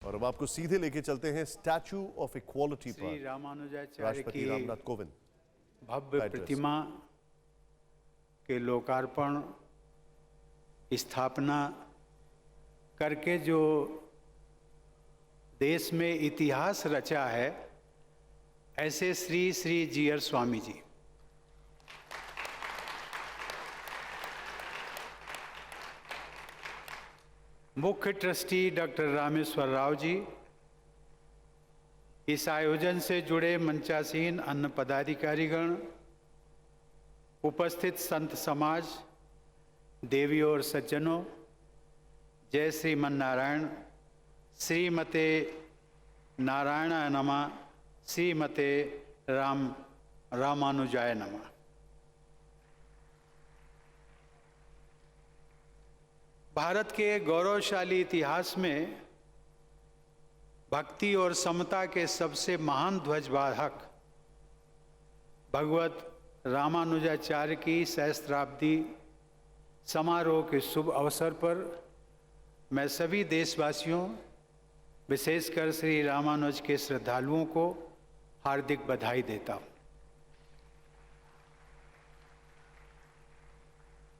और अब आपको सीधे लेके चलते हैं स्टैचू ऑफ इक्वालिटी पर। श्री रामानुजाचार्य राष्ट्रपति की रामनाथ कोविंद भव्य प्रतिमा के लोकार्पण स्थापना करके जो देश में इतिहास रचा है, ऐसे श्री श्री जीयर स्वामी जी मुख्य ट्रस्टी डॉक्टर रामेश्वर राव जी, इस आयोजन से जुड़े मंचासीन अन्य पदाधिकारीगण, उपस्थित संत समाज, देवियों और सज्जनों, जय श्रीमन नारायण। श्रीमते नारायण नमः, श्रीमते रामानुजाय नमः। भारत के गौरवशाली इतिहास में भक्ति और समता के सबसे महान ध्वजवाहक भगवत रामानुजाचार्य की सहस्त्राब्दी समारोह के शुभ अवसर पर मैं सभी देशवासियों, विशेषकर श्री रामानुज के श्रद्धालुओं को हार्दिक बधाई देता हूँ।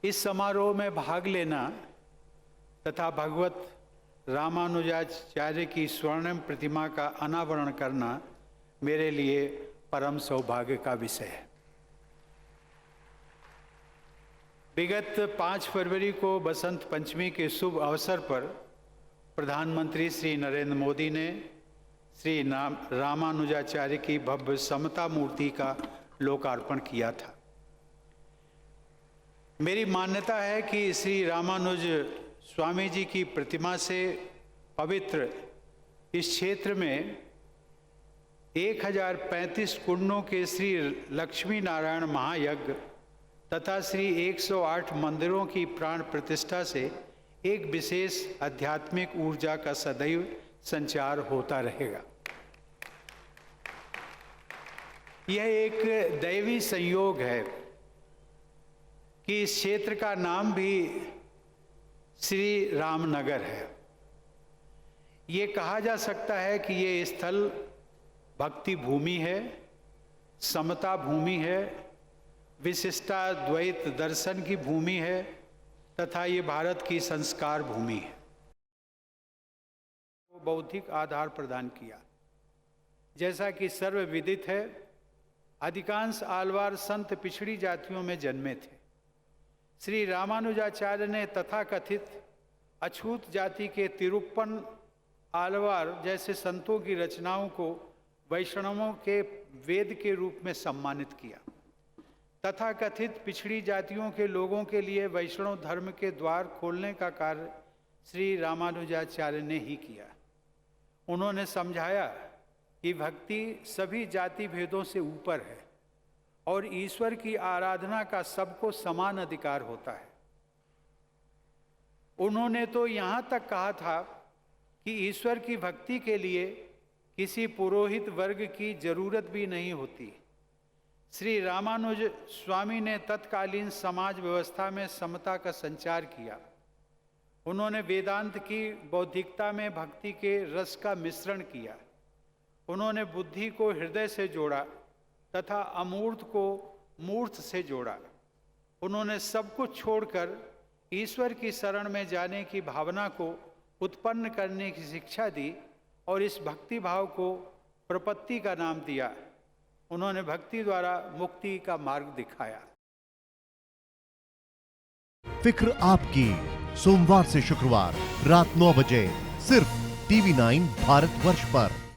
इस समारोह में भाग लेना तथा भगवत रामानुजाचार्य की स्वर्णिम प्रतिमा का अनावरण करना मेरे लिए परम सौभाग्य का विषय है। विगत 5 फरवरी को बसंत पंचमी के शुभ अवसर पर प्रधानमंत्री श्री नरेंद्र मोदी ने श्री रामानुजाचार्य की भव्य समता मूर्ति का लोकार्पण किया था। मेरी मान्यता है कि श्री रामानुज स्वामी जी की प्रतिमा से पवित्र इस क्षेत्र में 1035 कुंडों के श्री लक्ष्मी नारायण महायज्ञ तथा श्री 108 मंदिरों की प्राण प्रतिष्ठा से एक विशेष आध्यात्मिक ऊर्जा का सदैव संचार होता रहेगा। यह एक दैवी संयोग है कि इस क्षेत्र का नाम भी श्री रामनगर है। ये कहा जा सकता है कि ये स्थल भक्ति भूमि है, समता भूमि है, विशिष्टाद्वैत दर्शन की भूमि है तथा ये भारत की संस्कार भूमि है। बौद्धिक आधार प्रदान किया। जैसा कि सर्वविदित है, अधिकांश आलवार संत पिछड़ी जातियों में जन्मे थे। श्री रामानुजाचार्य ने तथाकथित अछूत जाति के तिरुप्पन आलवार जैसे संतों की रचनाओं को वैष्णवों के वेद के रूप में सम्मानित किया। तथाकथित पिछड़ी जातियों के लोगों के लिए वैष्णव धर्म के द्वार खोलने का कार्य श्री रामानुजाचार्य ने ही किया। उन्होंने समझाया कि भक्ति सभी जाति भेदों से ऊपर है और ईश्वर की आराधना का सबको समान अधिकार होता है। उन्होंने तो यहाँ तक कहा था कि ईश्वर की भक्ति के लिए किसी पुरोहित वर्ग की जरूरत भी नहीं होती। श्री रामानुज स्वामी ने तत्कालीन समाज व्यवस्था में समता का संचार किया। उन्होंने वेदांत की बौद्धिकता में भक्ति के रस का मिश्रण किया। उन्होंने बुद्धि को हृदय से जोड़ा तथा अमूर्त को मूर्त से जोड़ा। उन्होंने सब कुछ छोड़कर ईश्वर की शरण में जाने की भावना को उत्पन्न करने की शिक्षा दी और इस भक्ति भाव को प्रपत्ति का नाम दिया। उन्होंने भक्ति द्वारा मुक्ति का मार्ग दिखाया। फिक्र आपकी, सोमवार से शुक्रवार रात 9 बजे सिर्फ TV9 भारतवर्ष पर।